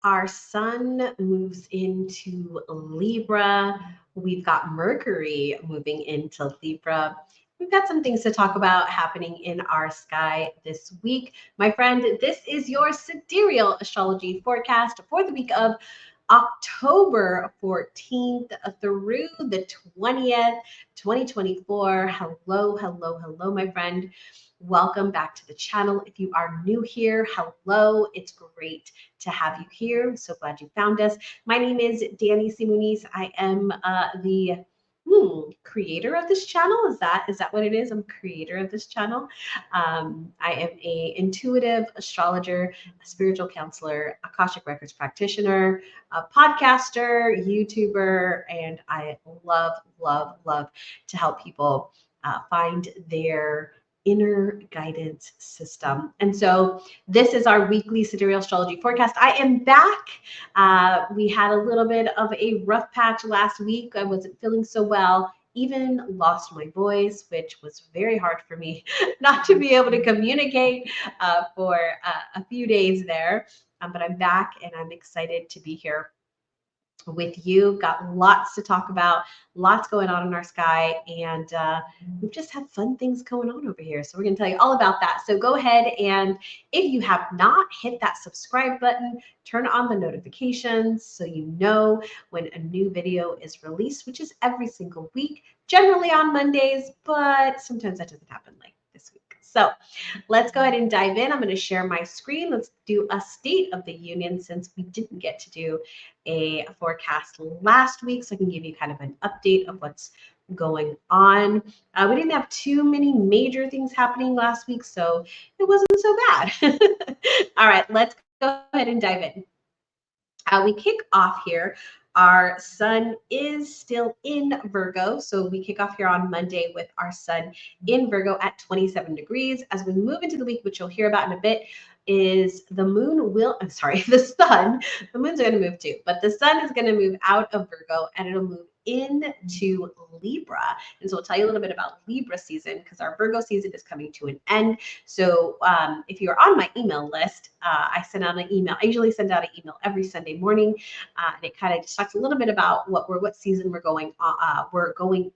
Our sun moves into Libra. We've got Mercury moving into Libra. We've got some things to talk about happening in our sky this week. My friend, this is your Sidereal Astrology forecast for the week of October 14th through the 20th, 2024. Hello, hello, hello, my friend. Welcome back to the channel. If you are new here, hello. It's great to have you here. I'm so glad you found us. My name is Danie C. Muniz. I am the creator of this channel. Is that what it is? I'm creator of this channel. I am a intuitive astrologer, a spiritual counselor, Akashic Records practitioner, a podcaster, YouTuber, and I love, love, love to help people find their inner guidance system. And so this is our weekly sidereal astrology forecast. I am back. We had a little bit of a rough patch last week. I wasn't feeling so well, even lost my voice, which was very hard for me not to be able to communicate for a few days there. But I'm back and I'm excited to be here with you. Got lots to talk about, lots going on in our sky, and we've just had fun things going on over here. So we're going to tell you all about that. So go ahead and if you have not, hit that subscribe button, turn on the notifications so you know when a new video is released, which is every single week, generally on Mondays, but sometimes that doesn't happen like this week. So let's go ahead and dive in. I'm going to share my screen. Let's do a state of the union since we didn't get to do a forecast last week. So I can give you kind of an update of what's going on. We didn't have too many major things happening last week, so it wasn't so bad. All right, let's go ahead and dive in. We kick off here. Our sun is still in Virgo. So we kick off here on Monday with our sun in Virgo at 27 degrees. As we move into the week, which you'll hear about in a bit, is the sun. The moon's going to move too, but the sun is going to move out of Virgo and it'll move into Libra. And so we'll tell you a little bit about Libra season because our Virgo season is coming to an end. So if you're on my email list, I send out an email. I usually send out an email every Sunday morning, and it kind of just talks a little bit about what season we're going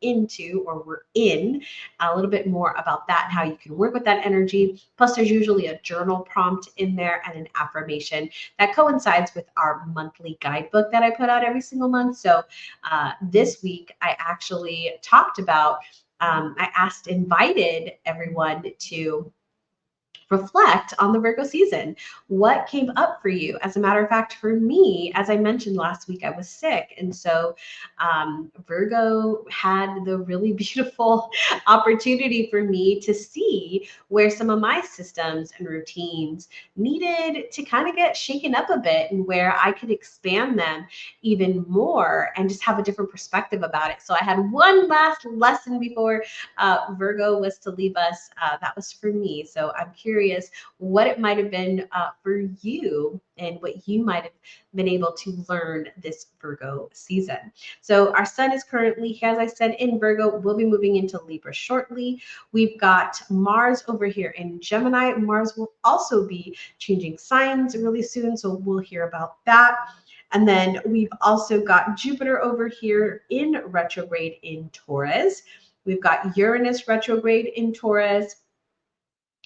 into, or we're in. A little bit more about that and how you can work with that energy. Plus, there's usually a journal prompt in there and an affirmation that coincides with our monthly guidebook that I put out every single month. So this week, I actually talked about. Invited everyone to reflect on the Virgo season. What came up for you? As a matter of fact, for me, as I mentioned last week, I was sick. And so Virgo had the really beautiful opportunity for me to see where some of my systems and routines needed to kind of get shaken up a bit and where I could expand them even more and just have a different perspective about it. So I had one last lesson before Virgo was to leave us. That was for me. So I'm curious what it might have been for you and what you might have been able to learn this Virgo season. So our sun is currently, as I said, in Virgo. We'll be moving into Libra shortly. We've got Mars over here in Gemini. Mars will also be changing signs really soon, so we'll hear about that. And then we've also got Jupiter over here in retrograde in Taurus. We've got Uranus retrograde in Taurus.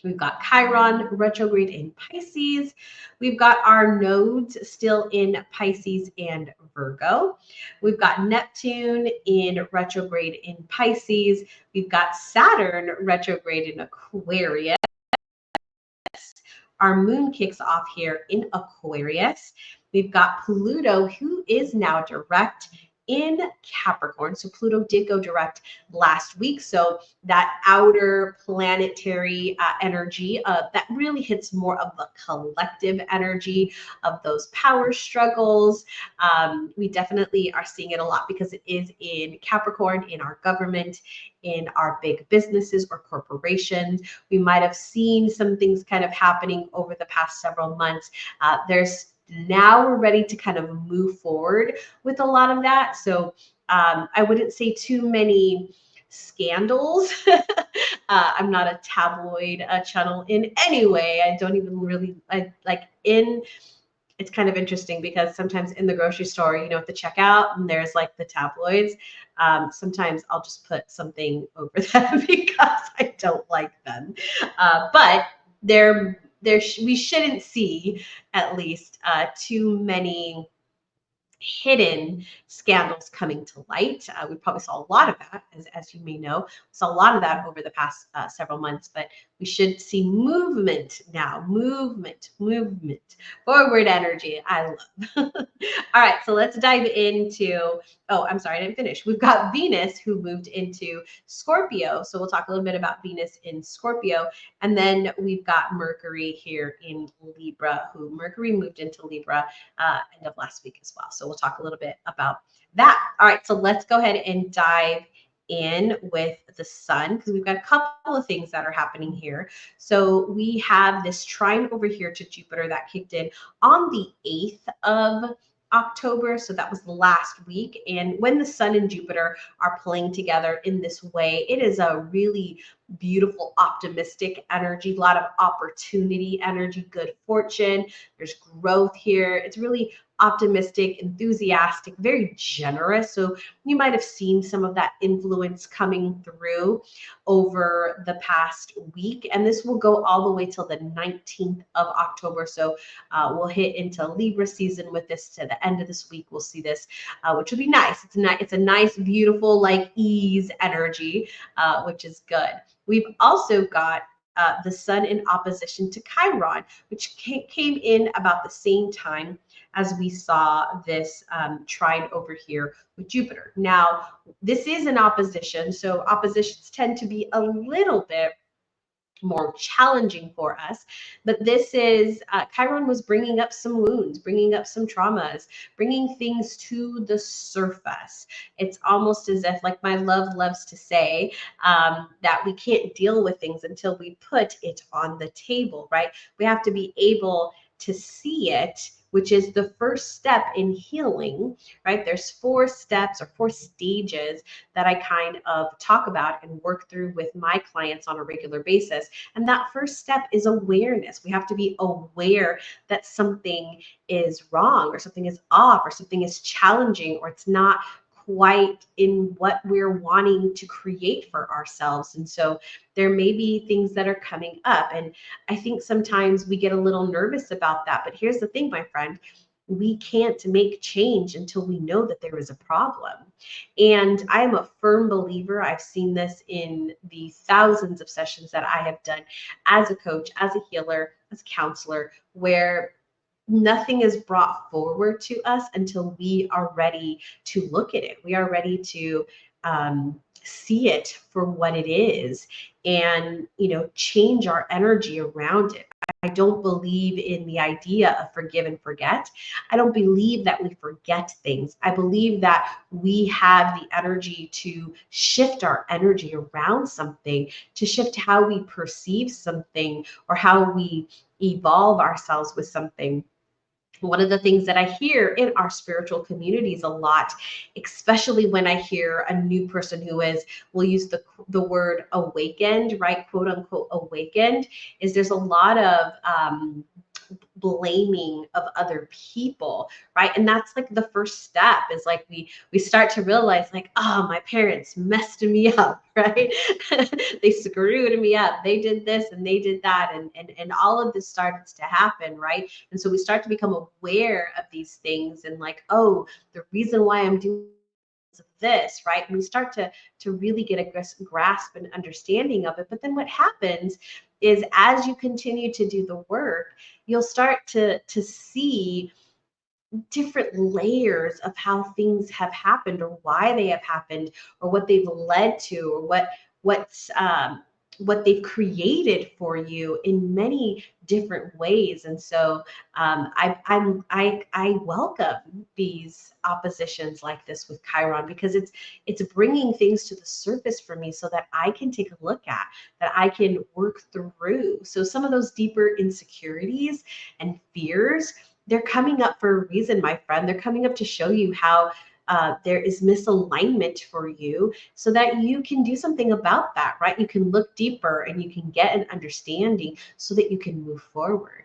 We've got Chiron retrograde in Pisces. We've got our nodes still in Pisces and Virgo. We've got Neptune in retrograde in Pisces. We've got Saturn retrograde in Aquarius. Our moon kicks off here in Aquarius. We've got Pluto, who is now direct in Capricorn. So Pluto did go direct last week. So that outer planetary energy that really hits more of the collective energy of those power struggles. We definitely are seeing it a lot because it is in Capricorn, in our government, in our big businesses or corporations. We might have seen some things kind of happening over the past several months. Now we're ready to kind of move forward with a lot of that. So I wouldn't say too many scandals. I'm not a tabloid channel in any way. I don't even really like in it's kind of interesting because sometimes in the grocery store, you know, at the checkout, and there's like the tabloids. Sometimes I'll just put something over them because I don't like them. But we shouldn't see at least too many hidden scandals coming to light. We probably saw a lot of that, as you may know. We saw a lot of that over the past several months, but we should see movement now. Movement, forward energy. I love. All right, so let's dive into. Oh, I'm sorry, I didn't finish. We've got Venus who moved into Scorpio. So we'll talk a little bit about Venus in Scorpio. And then we've got Mercury here in Libra, who Mercury moved into Libra end of last week as well. So we'll talk a little bit about that. All right, so let's go ahead and dive in with the sun because we've got a couple of things that are happening here. So we have this trine over here to Jupiter that kicked in on the 8th of October. So that was last week. And when the sun and Jupiter are playing together in this way, it is a really beautiful, optimistic energy, a lot of opportunity energy, good fortune. There's growth here. It's really optimistic, enthusiastic, very generous. So you might have seen some of that influence coming through over the past week. And this will go all the way till the 19th of October. So we'll hit into Libra season with this to the end of this week. We'll see this, which will be nice. It's a nice, beautiful, like ease energy, which is good. We've also got the sun in opposition to Chiron, which came in about the same time as we saw this trine over here with Jupiter. Now, this is an opposition, so oppositions tend to be a little bit more challenging for us. But this is, Chiron was bringing up some wounds, bringing up some traumas, bringing things to the surface. It's almost as if, like my love loves to say, that we can't deal with things until we put it on the table, right? We have to be able to see it, which is the first step in healing, right? There's 4 steps or 4 stages that I kind of talk about and work through with my clients on a regular basis. And that first step is awareness. We have to be aware that something is wrong or something is off or something is challenging or it's not quite in what we're wanting to create for ourselves. And so there may be things that are coming up. And I think sometimes we get a little nervous about that. But here's the thing, my friend, we can't make change until we know that there is a problem. And I am a firm believer. I've seen this in the thousands of sessions that I have done as a coach, as a healer, as a counselor, where nothing is brought forward to us until we are ready to look at it. We are ready to see it for what it is and, you know, change our energy around it. I don't believe in the idea of forgive and forget. I don't believe that we forget things. I believe that we have the energy to shift our energy around something, to shift how we perceive something or how we evolve ourselves with something. One of the things that I hear in our spiritual communities a lot, especially when I hear a new person who is, we'll use the word awakened, right? Quote unquote awakened, is there's a lot of blaming of other people, right? And that's like the first step is like we start to realize like, oh, my parents messed me up, right? They screwed me up. They did this and they did that, and all of this starts to happen, right? And so we start to become aware of these things and like, oh, the reason why I'm doing this, right? And we start to really get a grasp and understanding of it. But then what happens is as you continue to do the work, you'll start to see different layers of how things have happened or why they have happened or what they've led to or what they've created for you in many different ways. And so I welcome these oppositions like this with Chiron because it's bringing things to the surface for me so that I can take a look at, that I can work through. So some of those deeper insecurities and fears, they're coming up for a reason, my friend. They're coming up to show you how there is misalignment for you so that you can do something about that, right? You can look deeper and you can get an understanding so that you can move forward.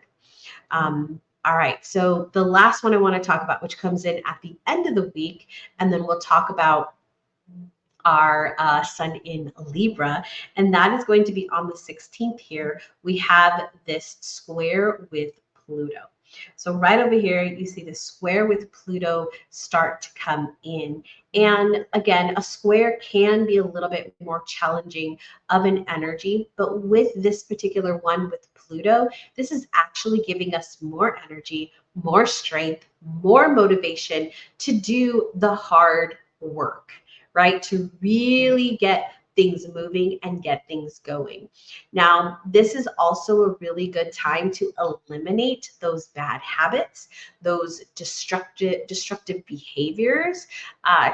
All All right, so the last one I want to talk about, which comes in at the end of the week, and then we'll talk about our sun in Libra, and that is going to be on the 16th here. We have this square with Pluto. So right over here, you see the square with Pluto start to come in. And again, a square can be a little bit more challenging of an energy, but with this particular one with Pluto, this is actually giving us more energy, more strength, more motivation to do the hard work, right? To really get things moving and get things going. Now, this is also a really good time to eliminate those bad habits, those destructive behaviors,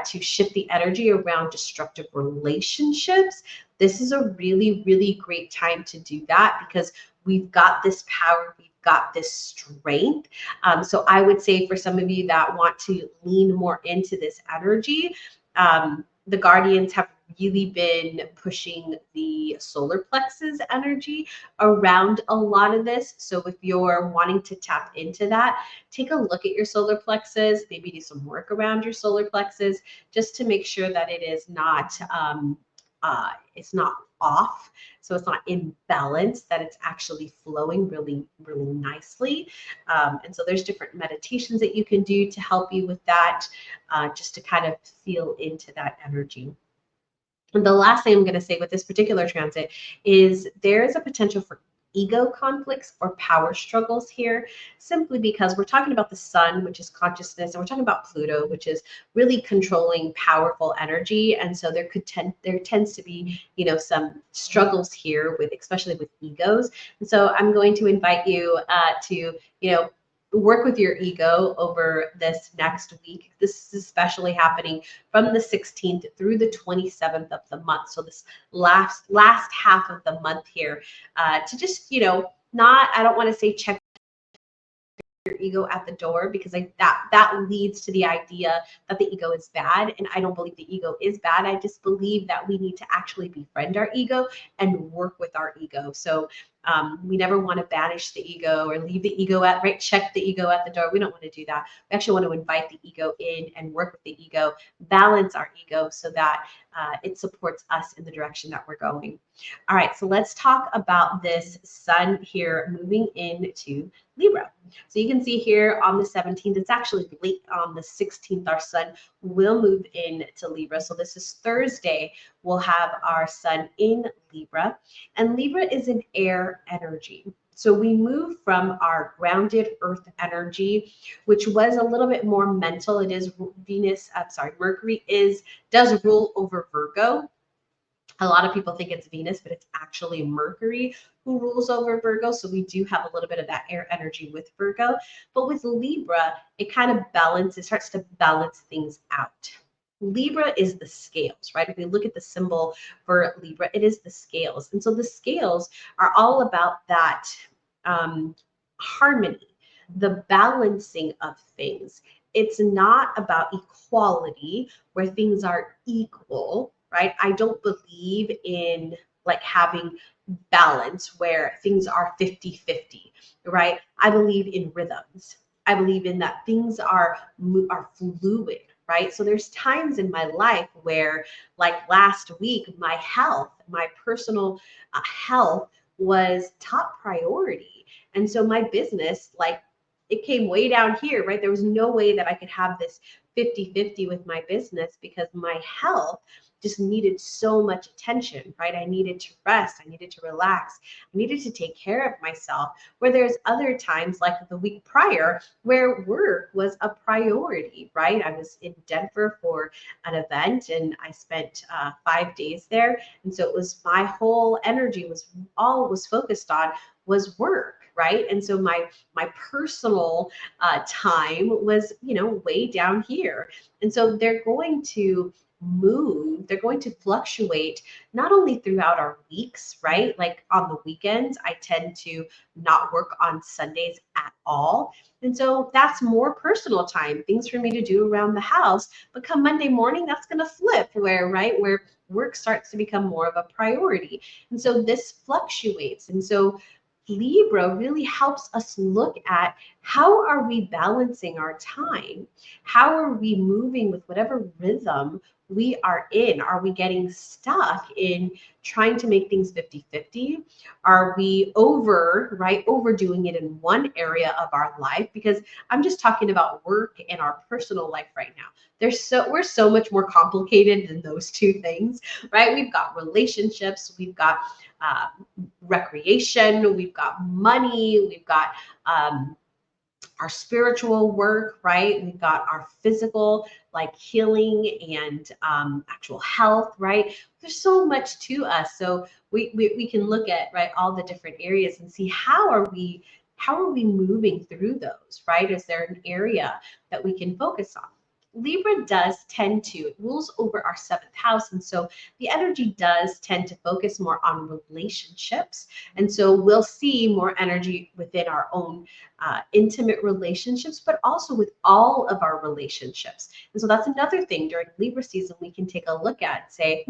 to shift the energy around destructive relationships. This is a really, really great time to do that because we've got this power, we've got this strength. So I would say for some of you that want to lean more into this energy, the guardians have really been pushing the solar plexus energy around a lot of this. So if you're wanting to tap into that, take a look at your solar plexus, maybe do some work around your solar plexus just to make sure that it is not it's not off, so it's not imbalanced, that it's actually flowing really, really nicely. And so there's different meditations that you can do to help you with that, just to kind of feel into that energy. And the last thing I'm going to say with this particular transit is there is a potential for ego conflicts or power struggles here, simply because we're talking about the sun, which is consciousness, and we're talking about Pluto, which is really controlling powerful energy. And so there tends to be, some struggles here with, especially with egos. And so I'm going to invite you to, work with your ego over this next week. This is especially happening from the 16th through the 27th of the month. So this last half of the month here, to just, I don't want to say check your ego at the door, because that leads to the idea that the ego is bad, and I don't believe the ego is bad. I just believe that we need to actually befriend our ego and work with our ego. So we never want to banish the ego or leave the ego check the ego at the door. We don't want to do that. We actually want to invite the ego in and work with the ego, balance our ego so that it supports us in the direction that we're going. All right, so let's talk about this sun here moving into Libra. So you can see here on the 17th, it's actually late on the 16th, our sun will move into Libra. So this is Thursday. We'll have our sun in Libra, and Libra is an air energy. So we move from our grounded earth energy, which was a little bit more mental. It is Mercury does rule over Virgo. A lot of people think it's Venus, but it's actually Mercury who rules over Virgo. So we do have a little bit of that air energy with Virgo. But with Libra, it kind of starts to balance things out. Libra is the scales, right? If we look at the symbol for Libra, it is the scales. And so the scales are all about that harmony, the balancing of things. It's not about equality where things are equal, right? I don't believe in like having balance where things are 50-50, right? I believe in rhythms. I believe in that things are fluid, right? So there's times in my life where, like last week, my personal health was top priority. And so my business, it came way down here, right? There was no way that I could have this 50-50 with my business because my health just needed so much attention, right? I needed to rest. I needed to relax. I needed to take care of myself. Where there's other times, like the week prior, where work was a priority, right? I was in Denver for an event and I spent 5 days there. And so it was my whole energy was focused on was work, right? And so my personal time was, way down here. And so they're going to fluctuate not only throughout our weeks, right? Like on the weekends, I tend to not work on Sundays at all. And so that's more personal time, things for me to do around the house. But come Monday morning, that's going to flip where work starts to become more of a priority. And so this fluctuates. And so Libra really helps us look at How are we balancing our time? How are we moving with whatever rhythm we are in? Are we getting stuck in trying to make things 50-50? Are we overdoing it in one area of our life? Because I'm just talking about work and our personal life right now. We're so much more complicated than those two things, right? We've got relationships, we've got uh, recreation, we've got money, we've got our spiritual work, right? We've got our physical, like healing and actual health, right? There's so much to us. So we can look at, right, all the different areas and see how are we moving through those, right? Is there an area that we can focus on? Libra does tend to, it rules over our seventh house. And so the energy does tend to focus more on relationships. And so we'll see more energy within our own intimate relationships, but also with all of our relationships. And so that's another thing during Libra season we can take a look at and say,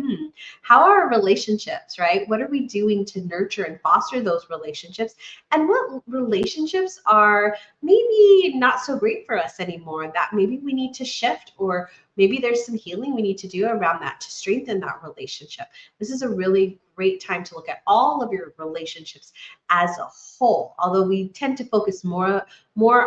how are our relationships, right? What are we doing to nurture and foster those relationships? And what relationships are maybe not so great for us anymore that maybe we need to shift, or maybe there's some healing we need to do around that to strengthen that relationship. This is a really great time to look at all of your relationships as a whole, although we tend to focus more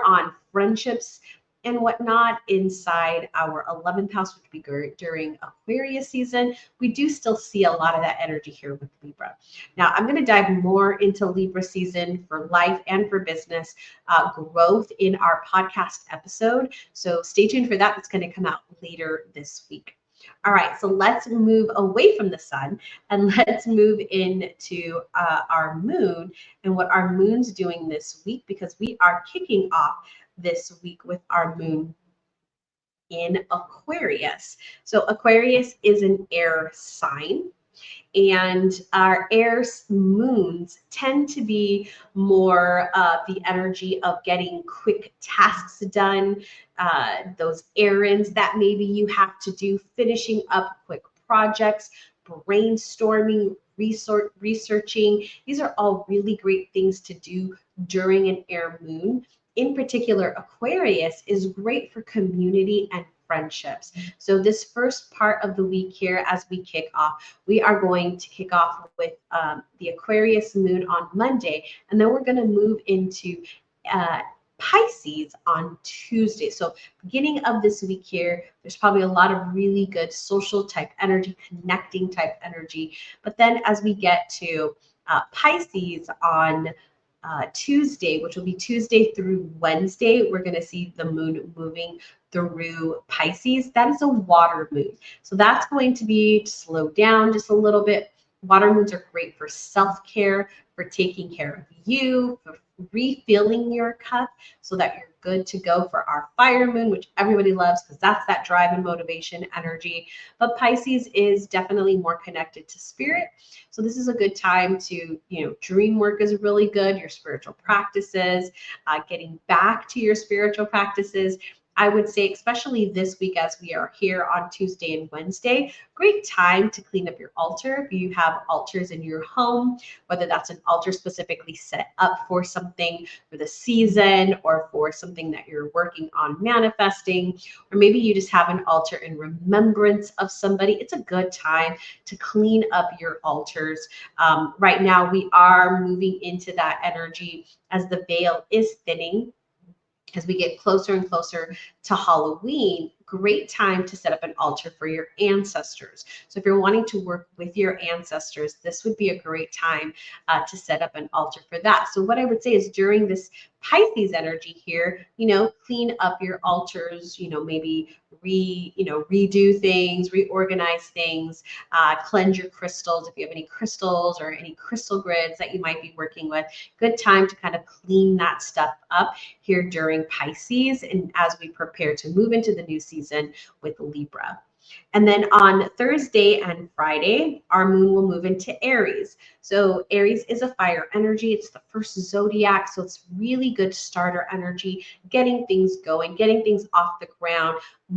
on friendships and whatnot inside our 11th house, which would be during Aquarius season. We do still see a lot of that energy here with Libra. Now, I'm going to dive more into Libra season for life and for business growth in our podcast episode. So stay tuned for that. It's going to come out later this week. All right, so let's move away from the sun and let's move into our moon and what our moon's doing this week, because we are kicking off this week with our moon in Aquarius. So Aquarius is an air sign, and our air moons tend to be more the energy of getting quick tasks done, those errands that maybe you have to do, finishing up quick projects, brainstorming, researching. These are all really great things to do during an air moon. In particular, Aquarius is great for community and friendships. So this first part of the week here, as we kick off, we are going to kick off with the Aquarius moon on Monday, and then we're going to move into Pisces on Tuesday. So beginning of this week here, there's probably a lot of really good social type energy, connecting type energy. But then as we get to Pisces on Tuesday, which will be Tuesday through Wednesday, we're going to see the moon moving through Pisces. That is a water moon. So that's going to be to slow down just a little bit. Water moons are great for self-care, for taking care of you, for refilling your cup so that you're good to go for our fire moon, which everybody loves because that's that drive and motivation energy. But Pisces is definitely more connected to spirit. So this is a good time to, dream work is really good, your spiritual practices, getting back to your spiritual practices. I would say, especially this week as we are here on Tuesday and Wednesday, great time to clean up your altar. If you have altars in your home, whether that's an altar specifically set up for something for the season or for something that you're working on manifesting, or maybe you just have an altar in remembrance of somebody, it's a good time to clean up your altars. Right now, we are moving into that energy as the veil is thinning. As we get closer and closer to Halloween, great time to set up an altar for your ancestors. So if you're wanting to work with your ancestors, this would be a great time to set up an altar for that. So what I would say is during this Pisces energy here, clean up your altars, maybe redo things, reorganize things, cleanse your crystals. If you have any crystals or any crystal grids that you might be working with, good time to kind of clean that stuff up here during Pisces and as we prepare to move into the new season with Libra. And then on Thursday and Friday, our moon will move into Aries. So Aries is a fire energy. It's the first zodiac. So it's really good starter energy, getting things going, getting things off the ground, a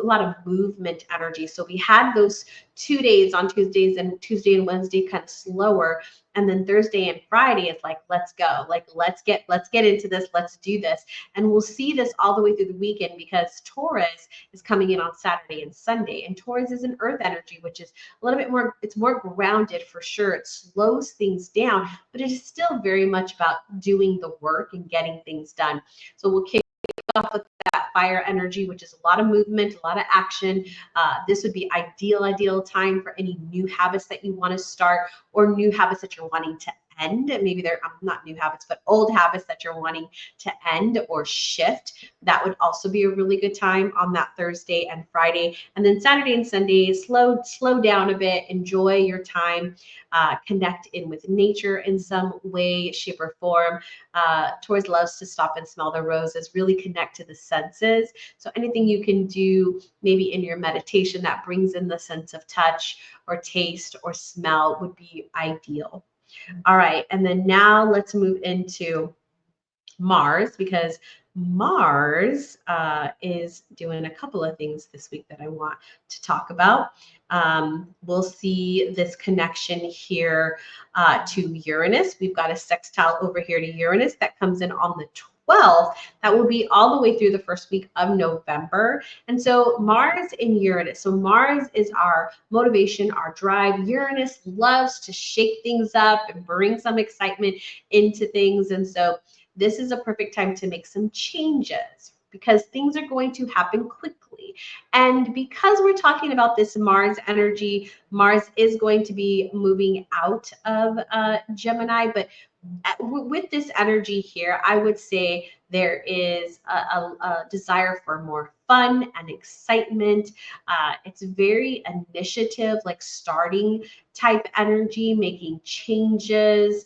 lot of movement energy. So we had those 2 days on Tuesday and Wednesday kind of slower. And then Thursday and Friday, it's like, let's go. Like, let's get into this. Let's do this. And we'll see this all the way through the weekend because Taurus is coming in on Saturday and Sunday. And Taurus is an earth energy, which is a little bit more, it's more grounded for sure. It slows things down, but it is still very much about doing the work and getting things done. So we'll kick off with that fire energy, which is a lot of movement, a lot of action. This would be ideal time for any new habits that you want to start or new habits that you're wanting to end. Maybe they're not new habits, but old habits that you're wanting to end or shift. That would also be a really good time on that Thursday and Friday. And then Saturday and Sunday, slow down a bit, enjoy your time, connect in with nature in some way, shape, or form. Taurus loves to stop and smell the roses, really connect to the senses. So anything you can do maybe in your meditation that brings in the sense of touch or taste or smell would be ideal. All right, and then now let's move into Mars, because Mars is doing a couple of things this week that I want to talk about. We'll see this connection here to Uranus. We've got a sextile over here to Uranus that comes in on the 12th. That will be all the way through the first week of November. And so Mars and Uranus. So Mars is our motivation, our drive. Uranus loves to shake things up and bring some excitement into things. And so this is a perfect time to make some changes because things are going to happen quickly. And because we're talking about this Mars energy, Mars is going to be moving out of Gemini, but with this energy here, I would say there is a desire for more fun and excitement. It's very initiative, like starting type energy, making changes.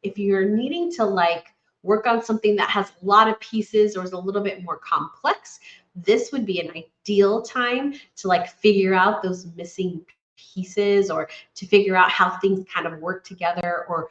If you're needing to like work on something that has a lot of pieces or is a little bit more complex, this would be an ideal time to like figure out those missing pieces or to figure out how things kind of work together or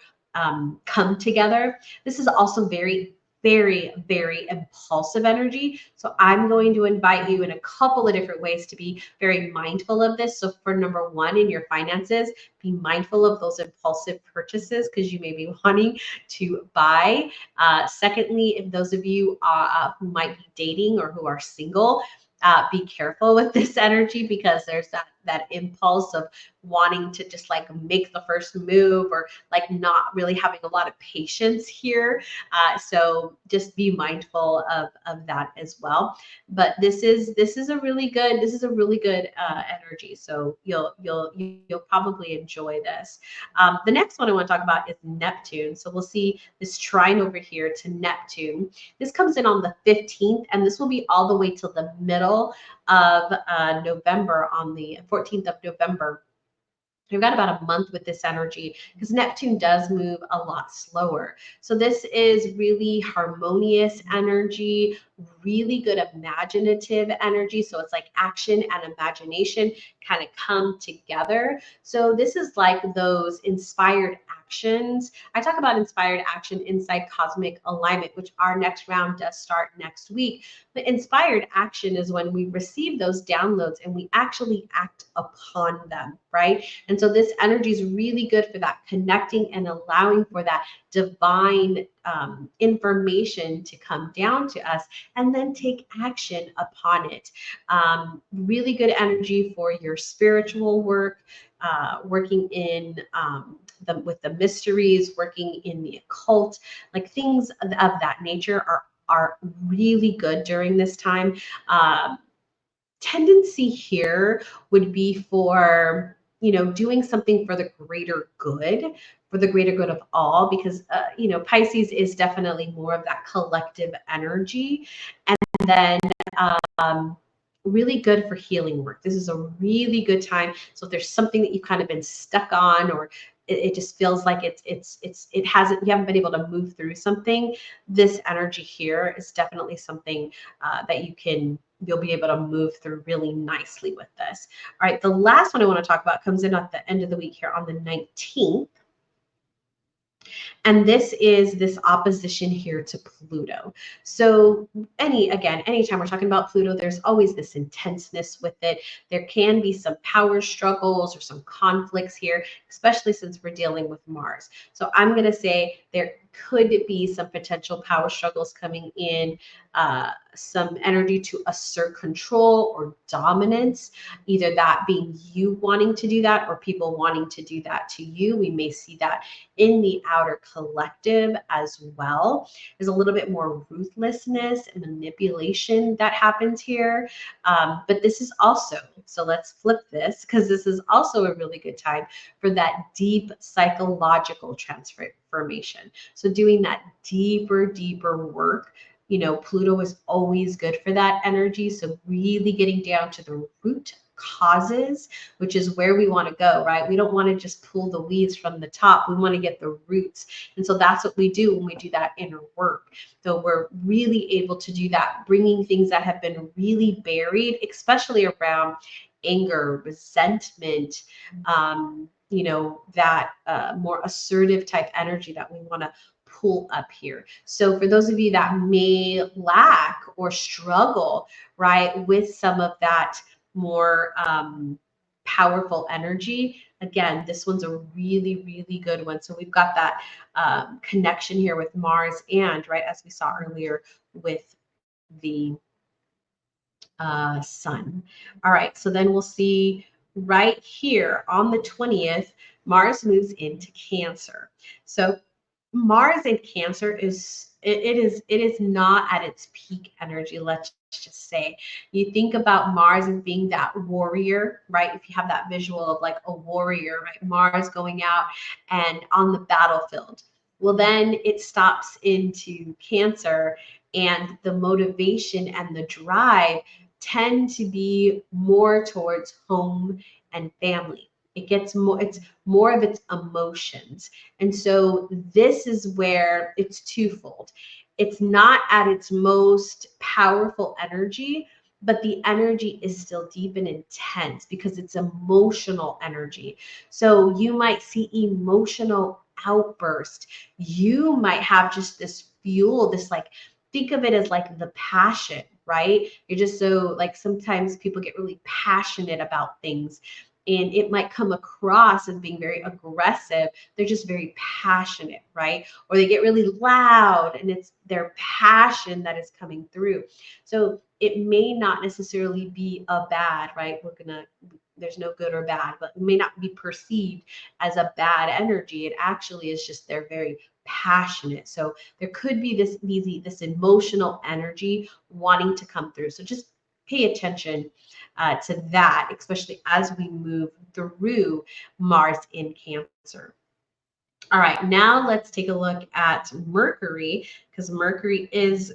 come together. This is also very impulsive energy. So I'm going to invite you in a couple of different ways to be very mindful of this. So for number one, in your finances, be mindful of those impulsive purchases because you may be wanting to buy. Secondly, if those of you who might be dating or who are single, be careful with this energy because there's that impulse of wanting to just like make the first move or like not really having a lot of patience here. So just be mindful of that as well. But this is a really good energy. So you'll probably enjoy this. The next one I want to talk about is Neptune. So we'll see this trine over here to Neptune. This comes in on the 15th, and this will be all the way till the middle of November, on the 14th of November. We've got about a month with this energy because Neptune does move a lot slower. So this is really harmonious energy, really good imaginative energy. So it's like action and imagination kind of come together. So this is like those inspired actions. I talk about inspired action inside Cosmic Alignment, which our next round does start next week. But inspired action is when we receive those downloads and we actually act upon them, right? And so this energy is really good for that, connecting and allowing for that divine information to come down to us and then take action upon it. Really good energy for your spiritual work, working in with the mysteries, working in the occult, like things of that nature are really good during this time. Tendency here would be for, doing something for the greater good, of all, because, Pisces is definitely more of that collective energy. And then, really good for healing work. This is a really good time. So if there's something that you've kind of been stuck on, or it just feels like you haven't been able to move through something, this energy here is definitely something that you'll be able to move through really nicely with this. All right, the last one I want to talk about comes in at the end of the week here on the 19th. And this is this opposition here to Pluto. So anytime we're talking about Pluto, there's always this intenseness with it. There can be some power struggles or some conflicts here, especially since we're dealing with Mars. So I'm going to say there could be some potential power struggles coming in, some energy to assert control or dominance, either that being you wanting to do that or people wanting to do that to you. We may see that in the outer collective as well. There's a little bit more ruthlessness and manipulation that happens here. But this is also, so let's flip this, because this is also a really good time for that deep psychological transformation. So doing that deeper work. Pluto is always good for that energy. So really getting down to the root causes, which is where we want to go, right? We don't want to just pull the weeds from the top. We want to get the roots. And so that's what we do when we do that inner work. So we're really able to do that, bringing things that have been really buried, especially around anger, resentment, that more assertive type energy that we want to pull up here. So for those of you that may lack or struggle, right, with some of that more powerful energy, again, this one's a really good one. So we've got that connection here with Mars and, right, as we saw earlier with the Sun. All right, so then we'll see right here on the 20th, Mars moves into Cancer. So Mars in Cancer it is not at its peak energy, let's just say. You think about Mars as being that warrior, right? If you have that visual of like a warrior, right? Mars going out and on the battlefield. Well, then it stops into Cancer, and the motivation and the drive tend to be more towards home and family. It's more of its emotions. And so this is where it's twofold. It's not at its most powerful energy, but the energy is still deep and intense because it's emotional energy. So you might see emotional outburst. You might have just this fuel, this like, think of it as like the passion, right? You're just so like, sometimes people get really passionate about things and it might come across as being very aggressive. They're just very passionate, right? Or they get really loud and it's their passion that is coming through. So it may not necessarily be a bad, right? There's no good or bad, but it may not be perceived as a bad energy. It actually is just they're very passionate. So there could be this emotional energy wanting to come through. So just pay attention to that, especially as we move through Mars in Cancer. All right, now let's take a look at Mercury, because Mercury is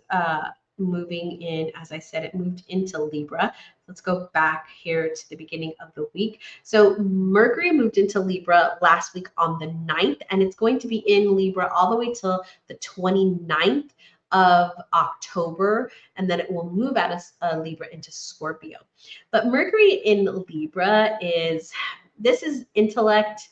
moving in, as I said, it moved into Libra. Let's go back here to the beginning of the week. So Mercury moved into Libra last week on the 9th, and it's going to be in Libra all the way till the 29th of October, and then it will move out of Libra into Scorpio. But Mercury in Libra this is intellect,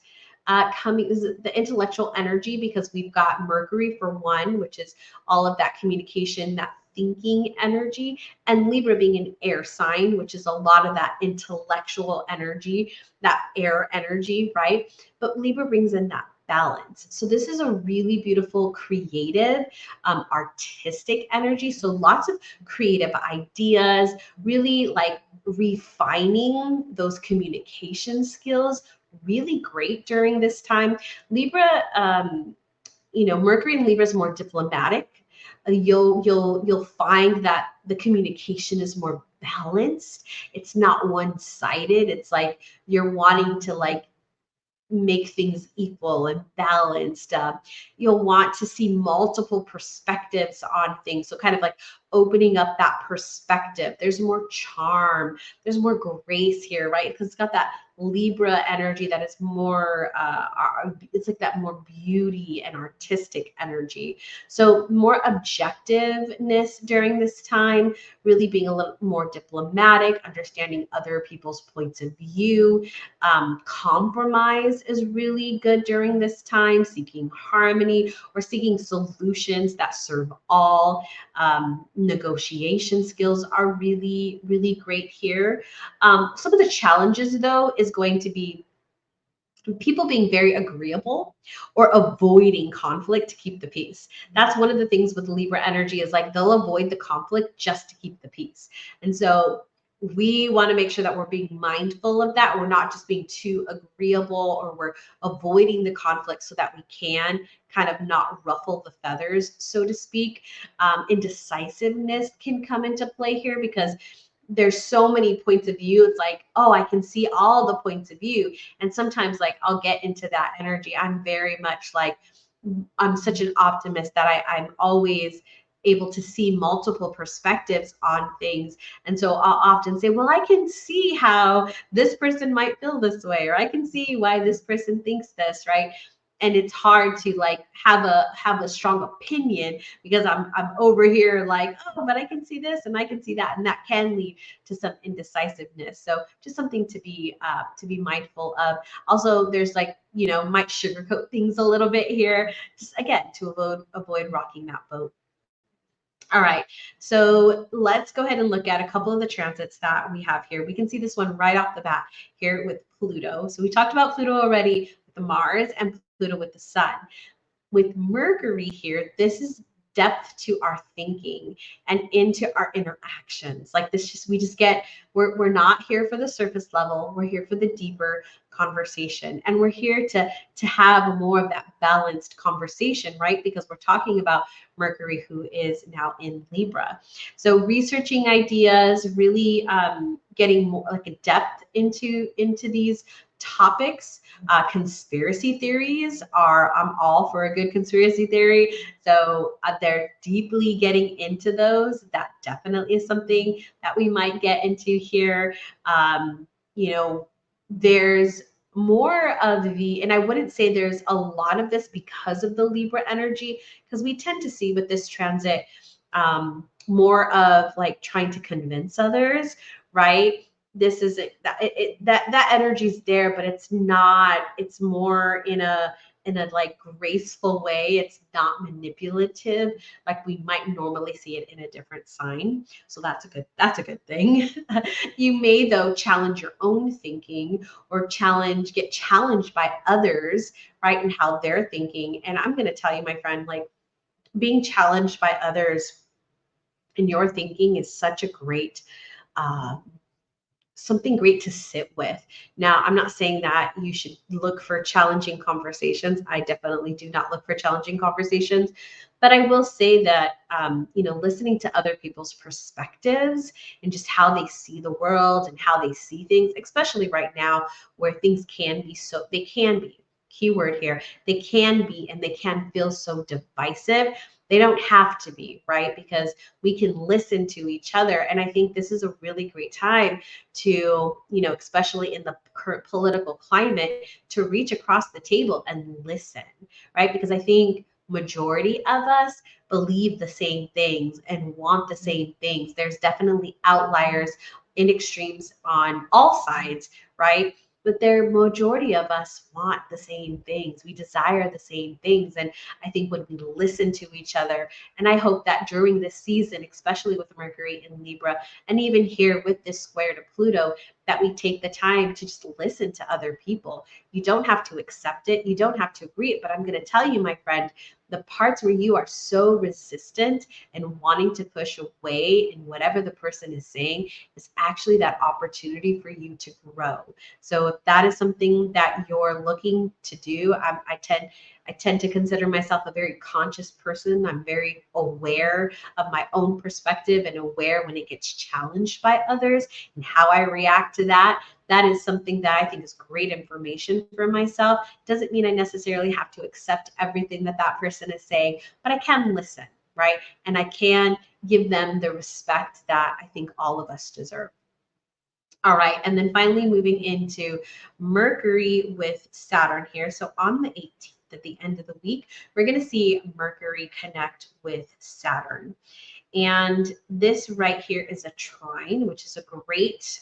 coming is the intellectual energy, because we've got Mercury for one, which is all of that communication, that thinking energy, and Libra being an air sign, which is a lot of that intellectual energy, that air energy, right? But Libra brings in that balance. So this is a really beautiful, creative, artistic energy. So lots of creative ideas, really like refining those communication skills, really great during this time. Libra, Mercury in Libra is more diplomatic. You'll find that the communication is more balanced. It's not one-sided. It's like you're wanting to like make things equal and balanced. You'll want to see multiple perspectives on things. So kind of like opening up that perspective. There's more charm, there's more grace here, right? Because it's got that Libra energy that is more, it's like that more beauty and artistic energy. So more objectiveness during this time, really being a little more diplomatic, understanding other people's points of view. Compromise is really good during this time, seeking harmony or seeking solutions that serve all. Negotiation skills are really, really great here. Some of the challenges, though, is going to be people being very agreeable or avoiding conflict to keep the peace. That's one of the things with Libra energy is like they'll avoid the conflict just to keep the peace. And so we want to make sure that we're being mindful of that. We're not just being too agreeable or we're avoiding the conflict so that we can kind of not ruffle the feathers, so to speak. Indecisiveness can come into play here because there's so many points of view. It's like, oh, I can see all the points of view. And sometimes like I'll get into that energy. I'm very much like, I'm such an optimist that I'm always able to see multiple perspectives on things. And so I'll often say, well, I can see how this person might feel this way, or I can see why this person thinks this, right? And it's hard to like have a strong opinion because I'm over here like, oh, but I can see this and I can see that, and that can lead to some indecisiveness. So just something to be mindful of. Also, there's like, might sugarcoat things a little bit here, just again to avoid rocking that boat. All right, so let's go ahead and look at a couple of the transits that we have here. We can see this one right off the bat here with Pluto. So we talked about Pluto already with the Mars and Pluto with the Sun. With Mercury here, this is depth to our thinking and into our interactions. Like this, we're not here for the surface level. We're here for the deeper conversation, and we're here to have more of that balanced conversation, right? Because we're talking about Mercury, who is now in Libra. So researching ideas, really getting more like a depth into these topics. Conspiracy theories I'm all for a good conspiracy theory. So they're deeply getting into those. That definitely is something that we might get into here. There's more of and I wouldn't say there's a lot of this because of the Libra energy, because we tend to see with this transit more of like trying to convince others, right? This is that energy's there, but it's not. It's more in a like graceful way. It's not manipulative like we might normally see it in a different sign. So that's a good thing. You may though challenge your own thinking or get challenged by others, right, and how they're thinking. And I'm going to tell you, my friend, like being challenged by others in your thinking is such a great something great to sit with. Now, I'm not saying that you should look for challenging conversations. I definitely do not look for challenging conversations, but I will say that, listening to other people's perspectives and just how they see the world and how they see things, especially right now where things they can be, keyword here, they can be and they can feel so divisive. They don't have to be, right? Because we can listen to each other. And I think this is a really great time to, especially in the current political climate, to reach across the table and listen, right? Because I think majority of us believe the same things and want the same things. There's definitely outliers in extremes on all sides, right? But the majority of us want the same things. We desire the same things. And I think when we listen to each other, and I hope that during this season, especially with Mercury in Libra, and even here with this square to Pluto, that we take the time to just listen to other people. You don't have to accept it. You don't have to agree it. But I'm going to tell you, my friend, the parts where you are so resistant and wanting to push away in whatever the person is saying is actually that opportunity for you to grow. So if that is something that you're looking to do, I tend to consider myself a very conscious person. I'm very aware of my own perspective and aware when it gets challenged by others and how I react to that. That is something that I think is great information for myself. Doesn't mean I necessarily have to accept everything that person is saying, but I can listen, right? And I can give them the respect that I think all of us deserve. All right, and then finally moving into Mercury with Saturn here. So on the 18th, at the end of the week, we're going to see Mercury connect with Saturn. And this right here is a trine, which is a great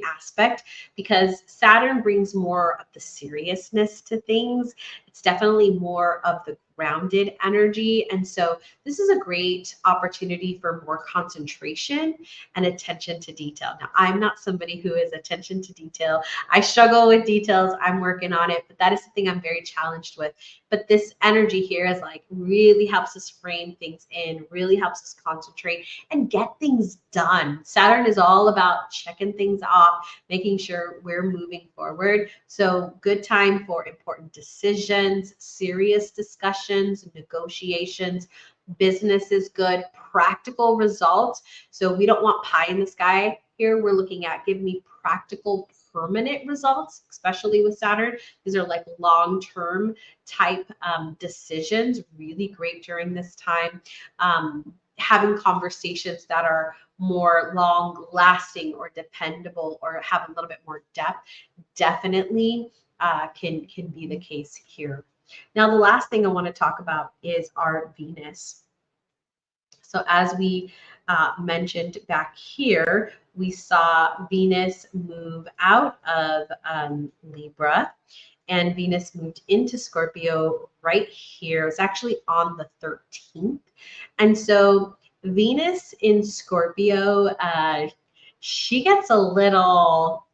aspect because Saturn brings more of the seriousness to things. It's definitely more of the grounded energy. And so this is a great opportunity for more concentration and attention to detail. Now, I'm not somebody who is attention to detail. I struggle with details. I'm working on it, but that is something I'm very challenged with. But this energy here is like really helps us frame things in, really helps us concentrate and get things done. Saturn is all about checking things off, making sure we're moving forward. So good time for important decisions, serious discussions, negotiations. Business is good, practical results. So we don't want pie in the sky here. We're looking at give me practical permanent results, especially with Saturn. These are like long-term type decisions, really great during this time. Having conversations that are more long lasting or dependable or have a little bit more depth definitely can be the case here. Now, the last thing I want to talk about is our Venus. So as we mentioned back here, we saw Venus move out of Libra, and Venus moved into Scorpio right here. It's actually on the 13th. And so Venus in Scorpio, she gets a little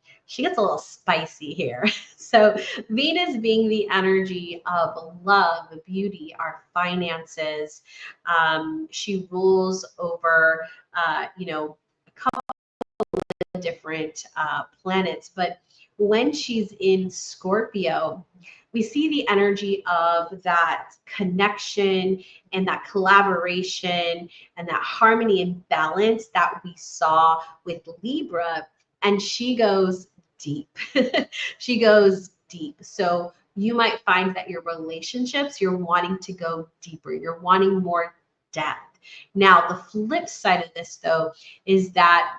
spicy here. So Venus being the energy of love, beauty, our finances, she rules over, a couple of different planets. But when she's in Scorpio, we see the energy of that connection and that collaboration and that harmony and balance that we saw with Libra. And she goes deep. She goes deep. So you might find that your relationships, you're wanting to go deeper, you're wanting more depth. Now, the flip side of this, though, is that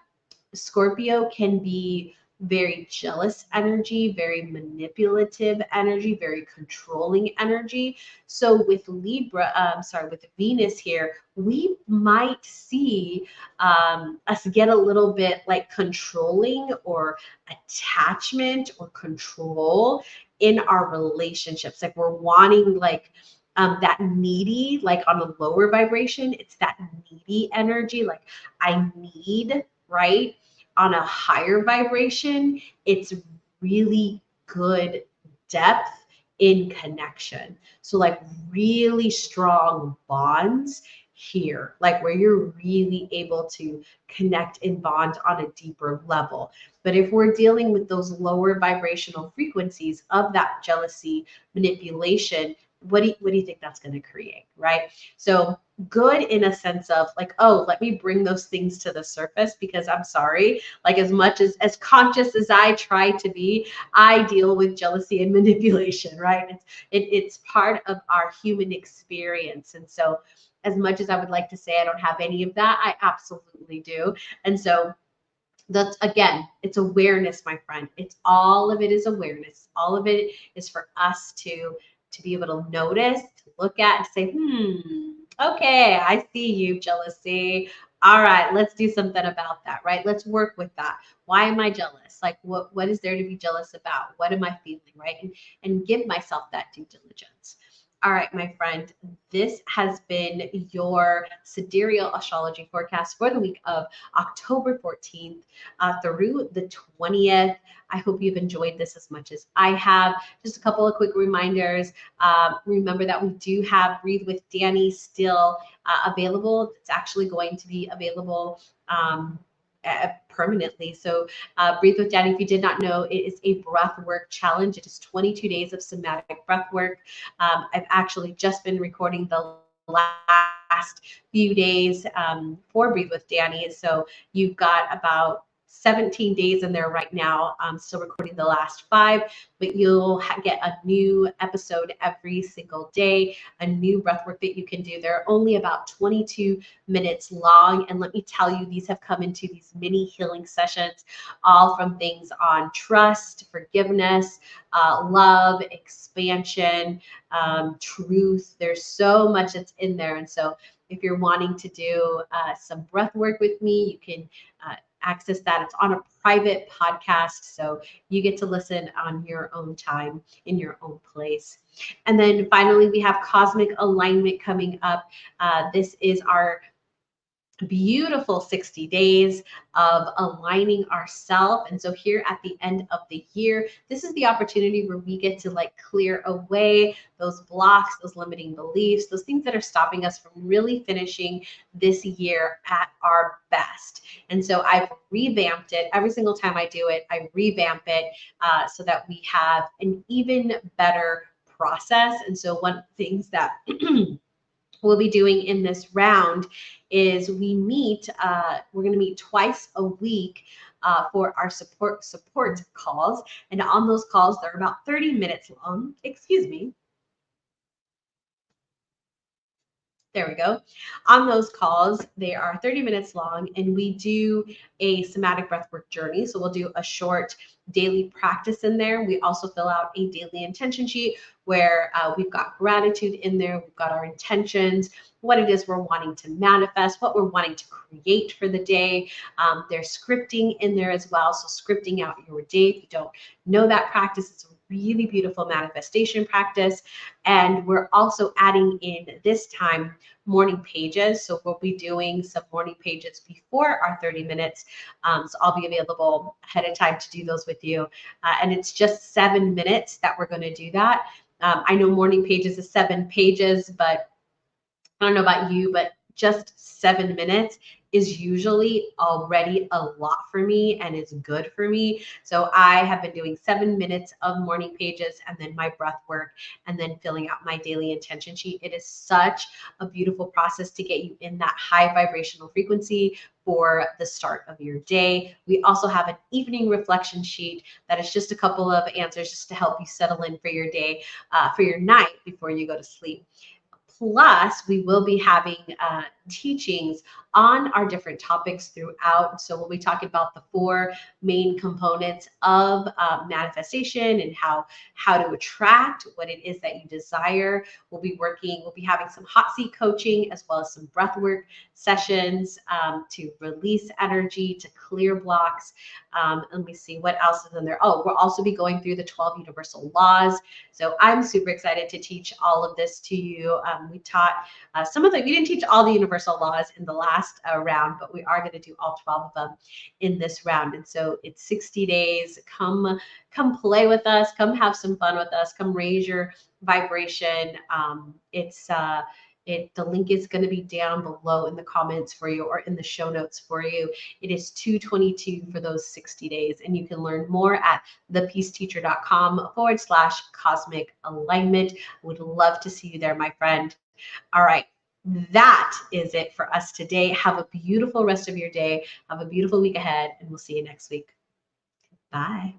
Scorpio can be very jealous energy, very manipulative energy, very controlling energy. So with with Venus here, we might see us get a little bit like controlling or attachment or control in our relationships. Like we're wanting that needy, like on a lower vibration, it's that needy energy. Like I need, right? On a higher vibration, it's really good depth in connection. So like really strong bonds here, like where you're really able to connect and bond on a deeper level. But if we're dealing with those lower vibrational frequencies of that jealousy, manipulation, what do you think that's going to create, right? So good in a sense of like, oh, let me bring those things to the surface because I'm sorry, like as much as conscious as I try to be, I deal with jealousy and manipulation, right? It's part of our human experience. And so as much as I would like to say I don't have any of that, I absolutely do. And so that's, again, it's awareness, my friend. It's all of it is awareness. All of it is for us to be able to notice, to look at and say, okay, I see you, jealousy. All right, let's do something about that, right? Let's work with that. Why am I jealous? Like what is there to be jealous about? What am I feeling, right? And give myself that due diligence. All right, my friend, this has been your Sidereal Astrology forecast for the week of October 14th through the 20th. I hope you've enjoyed this as much as I have. Just a couple of quick reminders. Remember that we do have Breathe with Danie still available. It's actually going to be available permanently. So Breathe with Danie, if you did not know, it is a breath work challenge. It is 22 days of somatic breath work. I've actually just been recording the last few days for Breathe with Danie. So you've got about 17 days in there right now. I'm still recording the last 5, but you'll get a new episode every single day, a new breathwork that you can do. They're only about 22 minutes long. And let me tell you, these have come into these mini healing sessions, all from things on trust, forgiveness, love, expansion, truth. There's so much that's in there. And so if you're wanting to do some breath work with me, you can access that. It's on a private podcast, so you get to listen on your own time in your own place. And then finally, we have cosmic alignment coming up. This is our beautiful 60 days of aligning ourselves. And so here at the end of the year, this is the opportunity where we get to like clear away those blocks, those limiting beliefs, those things that are stopping us from really finishing this year at our best. And so I've revamped it. Every single time I do it, I revamp it so that we have an even better process. And so one of the things that we'll be doing in this round is we're going to meet twice a week for our support calls. And on those calls, they're about 30 minutes long. Excuse me. There we go. On those calls, they are 30 minutes long, and we do a somatic breathwork journey. So we'll do a short daily practice in there. We also fill out a daily intention sheet where we've got gratitude in there. We've got our intentions, what it is we're wanting to manifest, what we're wanting to create for the day. There's scripting in there as well. So scripting out your day. If you don't know that practice, it's a really beautiful manifestation practice. And we're also adding in this time morning pages. So we'll be doing some morning pages before our 30 minutes. So I'll be available ahead of time to do those with you. And it's just 7 minutes that we're going to do that. I know morning pages is 7 pages, but I don't know about you, but just 7 minutes is usually already a lot for me and is good for me. So I have been doing 7 minutes of morning pages and then my breath work and then filling out my daily intention sheet. It is such a beautiful process to get you in that high vibrational frequency for the start of your day. We also have an evening reflection sheet that is just a couple of answers just to help you settle in for your day, for your night before you go to sleep. Plus, we will be having teachings on our different topics throughout. So we'll be talking about the 4 main components of manifestation and how to attract what it is that you desire. We'll be having some hot seat coaching as well as some breath work sessions to release energy, to clear blocks. Let me see what else is in there. Oh, we'll also be going through the 12 universal laws. So I'm super excited to teach all of this to you. We taught we didn't teach all the universal laws in the last round, but we are going to do all 12 of them in this round. And so it's 60 days. Come play with us. Come have some fun with us. Come raise your vibration. The link is going to be down below in the comments for you or in the show notes for you. It is $222 for those 60 days. And you can learn more at thepeaceteacher.com/cosmic alignment. Would love to see you there, my friend. All right. That is it for us today. Have a beautiful rest of your day. Have a beautiful week ahead, and we'll see you next week. Bye.